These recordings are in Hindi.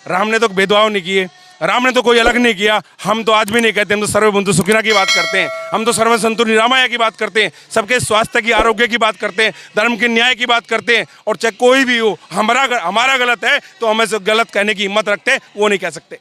राम ने तो भेदभाव नहीं किए, राम ने तो कोई अलग नहीं किया। हम तो आज भी नहीं कहते, हम तो सर्वबंधु सुखिना की बात करते हैं, हम तो सर्वसंतु निरामया की बात करते हैं, सबके स्वास्थ्य की, आरोग्य की बात करते हैं, धर्म के न्याय की बात करते हैं। और चाहे कोई भी हो, हमारा गलत है तो हमें से गलत कहने की हिम्मत रखते हैं, वो नहीं कह सकते।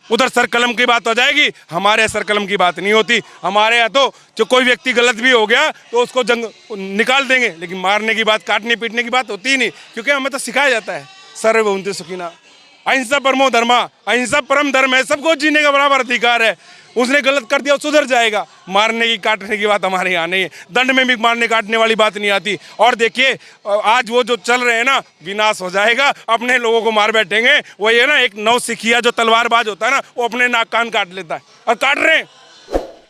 उधर सर कलम की बात हो जाएगी, हमारे सर कलम की बात नहीं होती। हमारे यहाँ तो जो कोई व्यक्ति गलत भी हो गया तो उसको जंग निकाल देंगे, लेकिन मारने की बात, काटने पीटने की बात होती ही नहीं, क्योंकि हमें तो सिखाया जाता है सर्वभौमत्व सुखिना, अहिंसा परमो धर्मा, अहिंसा परम धर्म है, सबको जीने का बराबर अधिकार है। उसने गलत कर दिया, सुधर जाएगा। मारने की काटने की बात हमारे यहाँ नहीं है, दंड में भी मारने काटने वाली बात नहीं आती। और देखिए आज वो जो चल रहे हैं ना, विनाश हो जाएगा, अपने लोगों को मार बैठेंगे। वो ये ना एक नौसिखिया जो तलवारबाज होता है ना, वो अपने नाक कान काट लेता है, और काट रहे हैं।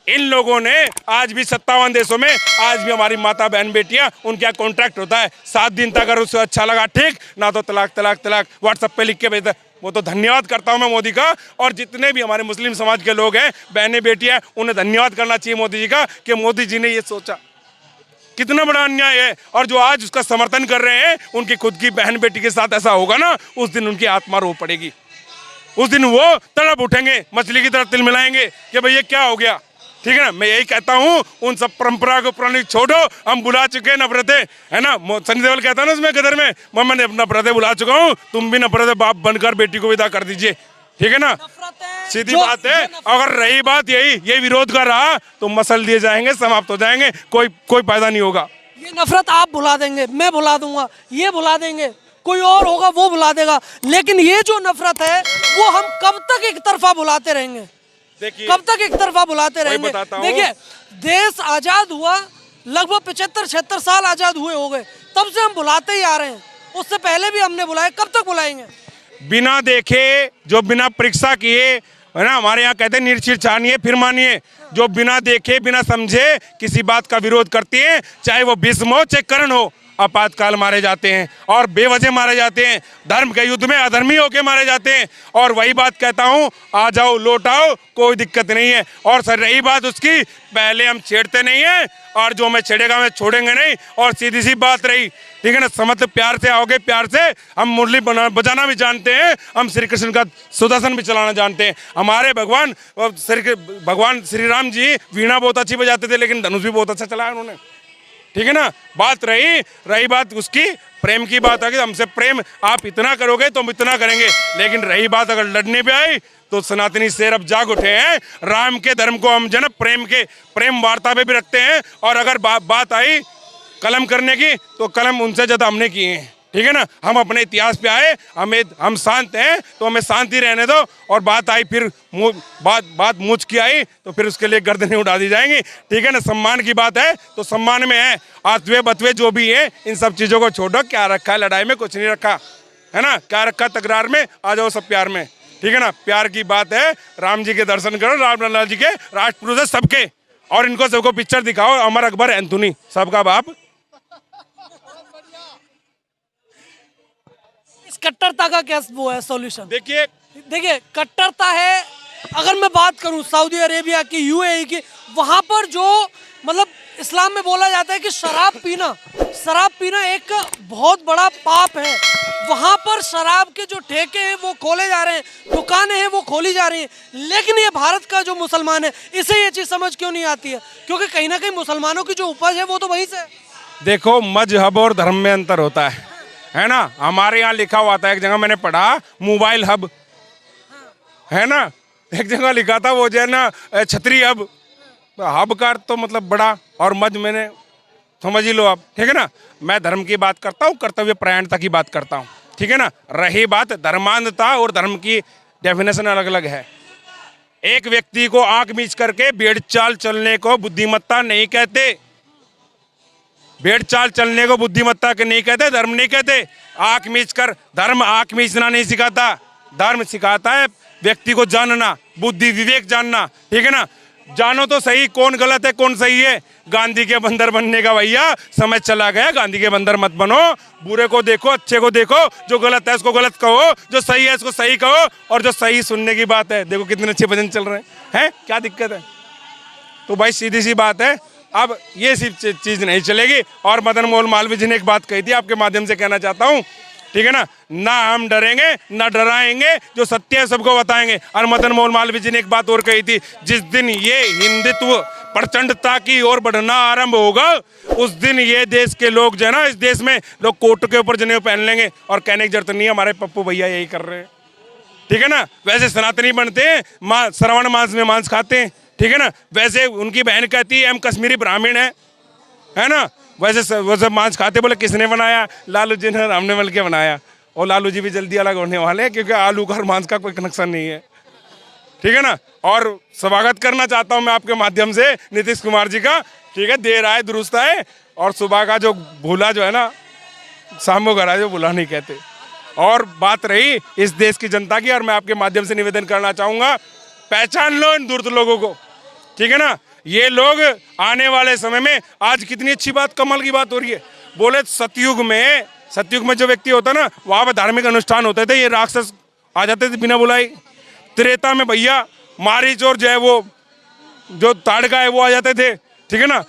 इन लोगों ने आज भी 57 देशों में, आज भी हमारी माता बहन बेटियां, उनके यहाँ कॉन्ट्रैक्ट होता है 7 दिन तक, अगर उससे अच्छा लगा ठीक, ना तो तलाक तलाक तलाक व्हाट्सएप पे लिख के भेजता है। वो तो धन्यवाद करता हूं मैं मोदी का, और जितने भी हमारे मुस्लिम समाज के लोग हैं, बहनें बेटियां, उन्हें धन्यवाद करना चाहिए मोदी जी का, कि मोदी जी ने ये सोचा। कितना बड़ा अन्याय है। और जो आज उसका समर्थन कर रहे हैं, उनकी खुद की बहन बेटी के साथ ऐसा होगा ना, उस दिन उनकी आत्मा रो पड़ेगी। उस दिन वो तड़प उठेंगे, मछली की तरह तिल मिलाएंगे कि भैया क्या हो गया। ठीक है ना, मैं यही कहता हूँ, उन सब परंपरा को पुरानी छोड़ो। हम बुला चुके हैं नफरतें, है ना। सनी देओल कहता है ना उसमें गदर में, मैं नफरतें बुला चुका हूँ, तुम भी नफरतें बाप बनकर बेटी को विदा कर दीजिए। ठीक है ना, सीधी बात है। अगर रही बात ये विरोध का रहा तो मसल दिए जाएंगे, समाप्त हो जाएंगे, कोई फायदा नहीं होगा। ये नफरत आप भुला देंगे, मैं भुला दूंगा, ये भुला देंगे, कोई और होगा वो भुला देगा, लेकिन ये जो नफरत है वो हम कब तक एक तरफा भुलाते रहेंगे, कब तक एक तरफा बुलाते रहेंगे। देखिए, देश आजाद हुआ, लगभग 75-76 साल आजाद हुए हो गए, तब से हम बुलाते ही आ रहे हैं। उससे पहले भी हमने बुलाए, कब तक बुलाएंगे। बिना देखे, जो बिना परीक्षा किए, है ना, हमारे यहाँ कहते हैं निर्चिर छानिए फिर मानिए। जो बिना देखे बिना समझे किसी बात का विरोध करते हैं, चाहे वो भीष्म हो चाहे कर्ण हो, आपातकाल मारे जाते हैं और बेवजह मारे जाते हैं। धर्म के युद्ध में अधर्मी होके मारे जाते हैं। और वही बात कहता हूँ, आ जाओ लौट आओ, कोई दिक्कत नहीं है। और सर रही बात उसकी, पहले हम छेड़ते नहीं हैं, और जो हमें छेड़ेगा हमें छोड़ेंगे नहीं। और सीधी सी बात रही, ठीक है ना, समझ प्यार से आओगे, प्यार से। हम मुरली बजाना भी जानते हैं, हम श्री कृष्ण का सुदर्शन भी चलाना जानते हैं। हमारे भगवान श्री राम जी वीणा बहुत अच्छी बजाते थे, लेकिन धनुष भी बहुत अच्छा चलाया उन्होंने। ठीक है ना, बात रही बात उसकी प्रेम की बात आ गई, हमसे प्रेम आप इतना करोगे तो हम इतना करेंगे। लेकिन रही बात अगर लड़ने पे आई तो सनातनी शेर अब जाग उठे हैं। राम के धर्म को हम जन प्रेम वार्ता पे भी रखते हैं। और अगर बात आई कलम करने की तो कलम उनसे ज़्यादा हमने किए हैं। ठीक है ना, हम अपने इतिहास पे आए, हम शांत हैं तो हमें शांति रहने दो। और बात आई फिर बात मुझ की आई तो फिर उसके लिए गर्दनें उड़ा दी जाएंगी। ठीक है ना, सम्मान की बात है तो सम्मान में है। आतवे बतवे जो भी है, इन सब चीज़ों को छोड़ो। क्या रखा है लड़ाई में, कुछ नहीं रखा है ना। क्या रखा तकरार में, आ जाओ सब प्यार में। ठीक है ना, प्यार की बात है। राम जी के दर्शन करो, रामलाल जी के राष्ट्रपुरुष है सबके, और इनको सबको पिक्चर दिखाओ, अमर अकबर एंथोनी सबका बाप। कट्टरता का क्या वो है सॉल्यूशन। देखिए कट्टरता है, अगर मैं बात करूं सऊदी अरेबिया की, यूएई की, वहां पर जो मतलब इस्लाम में बोला जाता है कि शराब पीना एक बहुत बड़ा पाप है। वहां पर शराब के जो ठेके हैं वो खोले जा रहे हैं, दुकानें हैं वो खोली जा रही हैं। लेकिन ये भारत का जो मुसलमान है, इसे ये चीज समझ क्यों नहीं आती है? क्योंकि कहीं ना कहीं मुसलमानों की जो उपज है वो तो वहीं से। देखो, मजहब और धर्म में अंतर होता है ना। हमारे यहाँ लिखा हुआ था, एक जगह मैंने पढ़ा, मोबाइल हब, है ना। एक जगह लिखा था वो जो है ना छतरी हब। हब का तो मतलब बड़ा, और मज मैंने समझ ही लो आप। ठीक है ना, मैं धर्म की बात करता हूँ, कर्तव्य परायणता की बात करता हूँ। ठीक है ना, रही बात धर्मांधता और धर्म की डेफिनेशन अलग अलग है। एक व्यक्ति को आंख मीच करके भेड़ चाल चलने को बुद्धिमत्ता नहीं कहते। भेड़ चाल चलने को बुद्धिमत्ता के नहीं कहते, धर्म नहीं कहते। आंख मीच कर, धर्म आंख मीचना नहीं सिखाता। धर्म सिखाता है व्यक्ति को जानना, बुद्धि विवेक जानना। ठीक है ना, जानो तो सही कौन गलत है कौन सही है। गांधी के बंदर बनने का भैया समय चला गया, गांधी के बंदर मत बनो। बुरे को देखो, अच्छे को देखो, जो गलत है उसको गलत कहो, जो सही है उसको सही कहो। और जो सही सुनने की बात है, देखो कितने अच्छे भजन चल रहे हैं, क्या दिक्कत है। तो भाई सीधी सी बात है, अब ये सिर्फ चीज़ नहीं चलेगी। और मदन मोहन मालवीय जी ने एक बात कही थी, आपके माध्यम से कहना चाहता हूँ ठीक है ना हम डरेंगे ना डराएंगे, जो सत्य है सबको बताएंगे। और मदन मोहन मालवीय जी ने एक बात और कही थी, जिस दिन ये हिंदुत्व प्रचंडता की ओर बढ़ना आरंभ होगा, उस दिन ये देश के लोग जो है ना, इस देश में लोग कोट के ऊपर जनेऊ पहन लेंगे। और कहने की जरूरत नहीं है, हमारे पप्पू भैया यही कर रहे हैं, ठीक है ना। वैसे सनातनी बनते हैं, श्रावण मास में मांस खाते हैं, ठीक है ना। वैसे उनकी बहन कहती है हम कश्मीरी ब्राह्मण है ना। वैसे मांस खाते, बोले किसने बनाया? लालू जी ने, हमने मिल के बनाया। और लालू जी भी जल्दी अलग होने वाले हैं, क्योंकि आलू का और मांस का कोई कनेक्शन नहीं है, ठीक है ना। और स्वागत करना चाहता हूं मैं आपके माध्यम से नीतीश कुमार जी का, ठीक है। देर आए दुरुस्त आए, और सुबह का जो भूला जो है ना, शाम को घर आए जो भूला नहीं कहते। और बात रही इस देश की जनता की, और मैं आपके माध्यम से निवेदन करना चाहूंगा, पहचान लो इन धूर्त लोगों को, ठीक है ना। ये लोग आने वाले समय में, आज कितनी अच्छी बात, कमाल की बात हो रही है। बोले सतयुग में जो व्यक्ति होता ना, वहां पर धार्मिक अनुष्ठान होते थे, ये राक्षस आ जाते थे बिना बुलाई। त्रेता में भैया मारीच और जो है वो जो ताड़का है वो आ जाते थे, ठीक है ना।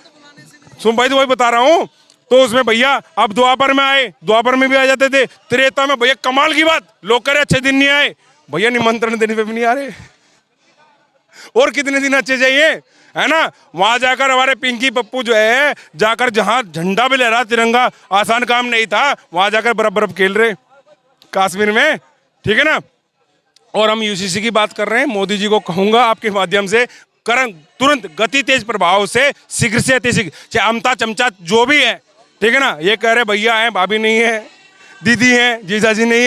सुन भाई, तो वही बता रहा हूँ। तो उसमें भैया अब द्वापर में आए, द्वापर में भी आ जाते थे। त्रेता में भैया कमाल की बात, लोग कह रहे अच्छे दिन नहीं आए, भैया निमंत्रण देने पे भी नहीं आ रहे। और कितने दिन अच्छे चाहिए, है ना। वहां जाकर हमारे पिंकी पप्पू जो है, जाकर जहां झंडा भी लहरा, तिरंगा आसान काम नहीं था, वहां जाकर बर्फ बर्फ खेल रहे कश्मीर में, ठीक है ना। और हम यूसीसी की बात कर रहे हैं, मोदी जी को कहूंगा आपके माध्यम से, तुरंत गति तेज प्रभाव से शीघ्र से अति शीघ्र, चाहे अमता चमचा जो भी है, ठीक है ना। ये कह रहे भैया है, भाभी नहीं है, दीदी है, जीजा जी नहीं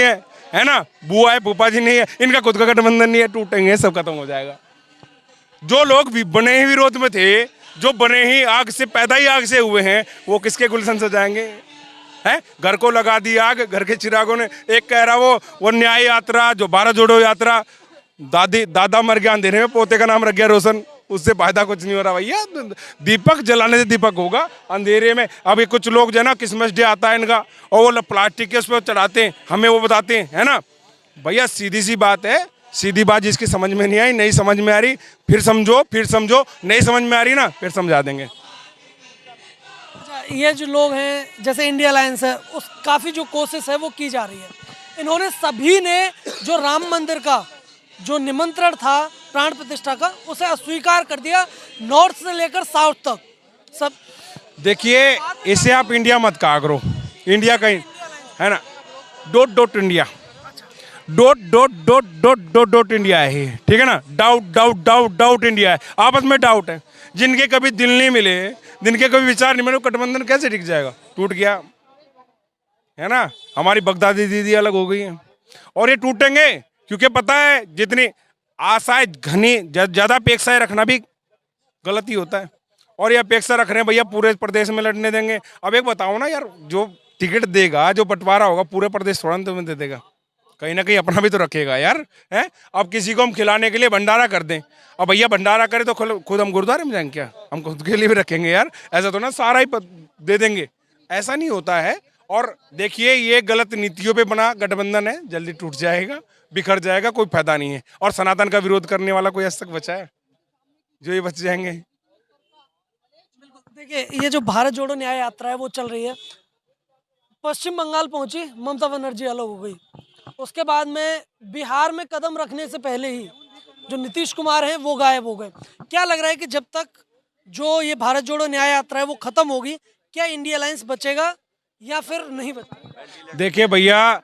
है ना, बुआ है, फूफा जी नहीं है, इनका खुद का गठबंधन नहीं है, टूटेंगे, सब खत्म हो जाएगा। जो लोग भी बने ही विरोध में थे, जो बने ही आग से पैदा ही आग से हुए हैं, वो किसके गुलशन सजाएंगे? है, घर को लगा दी आग, घर के चिरागों ने। एक कह रहा वो न्याय यात्रा, जो भारत जोड़ो यात्रा, दादा मर गया अंधेरे में, पोते का नाम रख गया रोशन, उससे फायदा कुछ नहीं हो रहा भैया। दीपक जलाने से दीपक होगा, अंधेरे में। अभी कुछ लोग जो है ना, क्रिसमस डे आता है इनका, और वो प्लास्टिक के उस पर चढ़ाते हैं, हमें वो बताते हैं, है ना। भैया सीधी सी बात है, सीधी बात जिसकी समझ में नहीं आई, नहीं समझ में आ रही, फिर समझो, नहीं समझ में आ रही ना, फिर समझा देंगे। ये जो लोग हैं, जैसे इंडिया अलायंस है, उस काफ़ी जो कोशिश है वो की जा रही है। इन्होंने सभी ने जो राम मंदिर का जो निमंत्रण था प्राण प्रतिष्ठा का, उसे अस्वीकार कर दिया, नॉर्थ से लेकर साउथ तक सब। देखिए, इसे आप इंडिया मत कहा करो, इंडिया का है ना, डॉट इंडिया, डॉट इंडिया है, ठीक है ना। डाउट इंडिया है, आपस में डाउट है। जिनके कभी दिल नहीं मिले, जिनके कभी विचार नहीं मिले, गठबंधन कैसे टिक जाएगा? टूट गया, है ना। हमारी बगदादी दीदी अलग हो गई है, और ये टूटेंगे, क्योंकि पता है जितनी आशाएं घनी, ज्यादा अपेक्षाएं रखना भी गलत ही होता है। और ये अपेक्षा रख रहे हैं भैया पूरे प्रदेश में लड़ने देंगे। अब एक बताओ ना यार, जो टिकट देगा, जो बंटवारा होगा, पूरे प्रदेश थोड़ा तो दे देगा, कहीं ना कहीं अपना भी तो रखेगा यार, है। अब किसी को हम खिलाने के लिए भंडारा कर दें, अब भैया भंडारा करें तो खुद हम गुरुद्वारे में जाएंगे क्या? हम खुद के लिए भी रखेंगे यार, ऐसा तो ना सारा ही दे देंगे, ऐसा नहीं होता है। और देखिए, ये गलत नीतियों पे बना गठबंधन है, जल्दी टूट जाएगा, बिखर जाएगा, कोई फायदा नहीं है। और सनातन का विरोध करने वाला कोई आज तक बचा है? जो ये बच जाएंगे। देखिए, ये जो भारत जोड़ो न्याय यात्रा है वो चल रही है, पश्चिम बंगाल पहुंची, ममता बनर्जी अलग हो गई। उसके बाद में बिहार में कदम रखने से पहले ही जो नीतीश कुमार हैं वो गायब हो गए। क्या लग रहा है कि जब तक जो ये भारत जोड़ो न्याय यात्रा है वो खत्म होगी, क्या इंडिया अलायंस बचेगा या फिर नहीं बचेगा? देखिए भैया,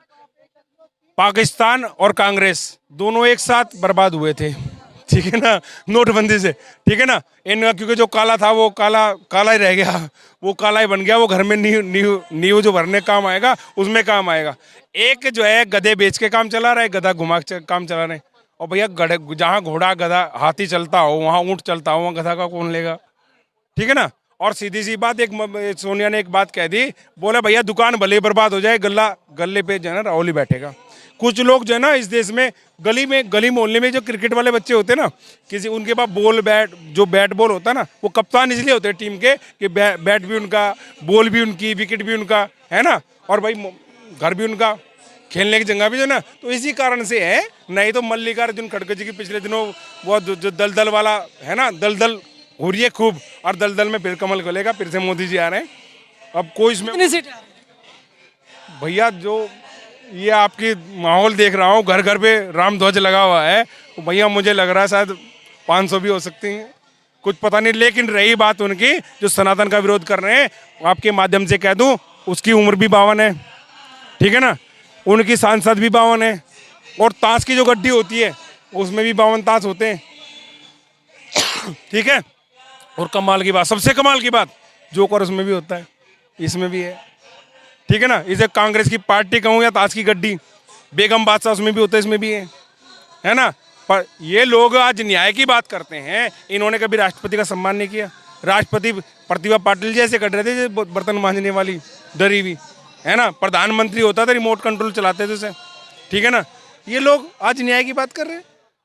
पाकिस्तान और कांग्रेस दोनों एक साथ बर्बाद हुए थे, ठीक है ना, नोटबंदी से, ठीक है ना। इनका क्योंकि जो काला था वो काला ही रह गया, वो काला ही बन गया, वो घर में नींव जो भरने काम आएगा उसमें काम आएगा। एक जो है गधे बेच के काम चला रहा है, गधा घुमा के काम चला रहे हैं। और भैया जहाँ घोड़ा गधा हाथी चलता हो, वहाँ ऊँट चलता हो, वहाँ गधा का कौन लेगा, ठीक है ना। और सीधी सी बात, एक सोनिया ने एक बात कह दी, बोला भैया दुकान भले बर्बाद हो जाए, गले पे जो है ना राहुल ही बैठेगा। कुछ लोग जो है ना इस देश में गली मोहल्ले में जो क्रिकेट वाले बच्चे होते हैं ना, किसी उनके पास बैट बॉल होता है ना, वो कप्तान इसलिए होते हैं टीम के कि बैट भी उनका, बॉल भी उनकी, विकेट भी उनका, है ना, और भाई घर भी उनका, खेलने की जगह भी जो ना। तो इसी कारण से है, नहीं तो मल्लिकार्जुन खड़गे जी की पिछले दिनों वो जो दलदल वाला है ना, दलदल हो रही है खूब, और दलदल में फिर कमल खुलेगा, फिर से मोदी जी आ रहे हैं। अब कोई इसमें भैया जो ये आपकी माहौल देख रहा हूँ, घर घर पे राम ध्वज लगा हुआ है। तो भैया मुझे लग रहा है शायद 500 भी हो सकती हैं, कुछ पता नहीं। लेकिन रही बात उनकी जो सनातन का विरोध कर रहे हैं, आपके माध्यम से कह दूं, उसकी उम्र भी 52 है, ठीक है ना। उनकी सांसद भी 52 है, और ताश की जो गड्डी होती है उसमें भी 52 ताश होते हैं, ठीक है। और कमाल की बात, सबसे कमाल की बात, जोकर उसमें भी होता है, इसमें भी है, ठीक है ना। इसे कांग्रेस की पार्टी कहूँ या ताश की गड्डी, बेगम बादशाह उसमें भी होता है, इसमें भी है ना। पर ये लोग आज न्याय की बात करते हैं, इन्होंने कभी राष्ट्रपति का सम्मान नहीं किया। राष्ट्रपति प्रतिभा पाटिल जैसे कर रहे थे, बर्तन मांजने वाली डरी हुई, है ना। प्रधानमंत्री होता था, रिमोट कंट्रोल चलाते थे उसे, ठीक है ना। ये लोग आज न्याय की बात कर रहे हैं।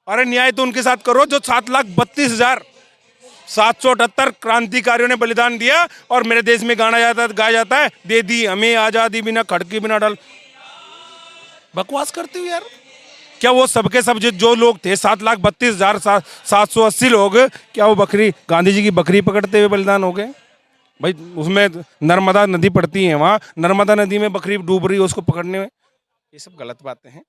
अरे न्याय तो उनके साथ करो जो 7,32,778 क्रांतिकारियों ने बलिदान दिया, और मेरे देश में गाया जाता है, दे दी हमें आज़ादी बिना खड़के बिना डाल। बकवास करते हो यार। क्या वो सबके सब जो लोग थे 7,32,780 लोग, क्या वो बकरी, गांधी जी की बकरी पकड़ते हुए बलिदान हो गए? भाई उसमें नर्मदा नदी पड़ती है, वहाँ नर्मदा नदी में बकरी डूब रही है, उसको पकड़ने में। ये सब गलत बातें हैं।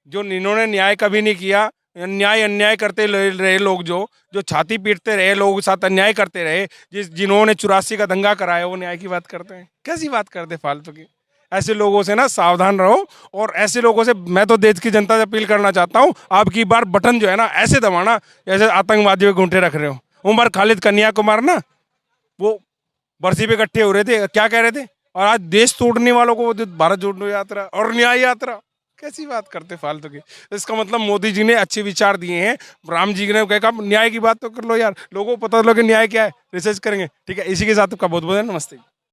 जो इन्होंने न्याय कभी नहीं किया, न्याय अन्याय करते रहे लोग, जो छाती पीटते रहे, लोगों के साथ अन्याय करते रहे, जिन्होंने 84 का दंगा कराया, वो न्याय की बात करते हैं। कैसी बात करते फालतू की। ऐसे लोगों से ना सावधान रहो, और ऐसे लोगों से मैं तो देश की जनता से अपील करना चाहता हूँ, आपकी बार बटन जो है ना ऐसे दबाना जैसे आतंकवादियों के घूंटे रख रहे हो। उमर खालिद कन्याकुमार ना, वो बरसी पे इकट्ठे हो रहे थे, क्या कह रहे थे, और आज देश तोड़ने वालों को भारत जोड़ो यात्रा और न्याय यात्रा। कैसी बात करते फालतू की। इसका मतलब मोदी जी ने अच्छे विचार दिए हैं, राम जी ने कहा न्याय की बात तो कर लो यार, लोगों को पता चलो कि न्याय क्या है, रिसर्च करेंगे, ठीक है। इसी के साथ आपका बहुत बहुत नमस्ते।